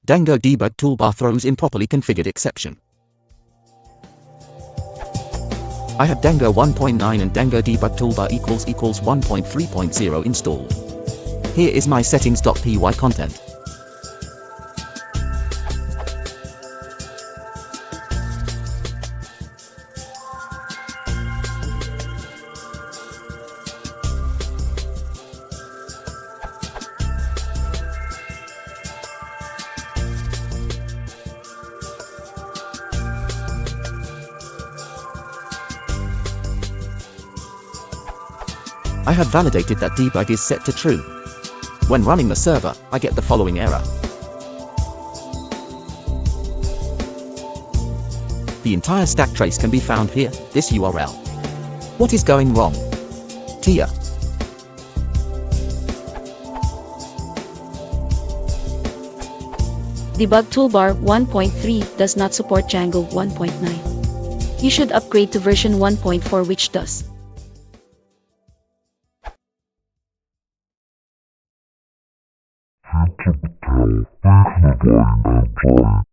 Django-debug-toolbar throws improperly configured exception. I have Django 1.9 and django-debug-toolbar equals 1.3.0 installed. Here is my settings.py content. I have validated that debug is set to true. When running the server, I get the following error. The entire stack trace can be found here, this URL. What is going wrong? Tia. Debug Toolbar 1.3 does not support Django 1.9. You should upgrade to version 1.4 which does. Tell, please avoid that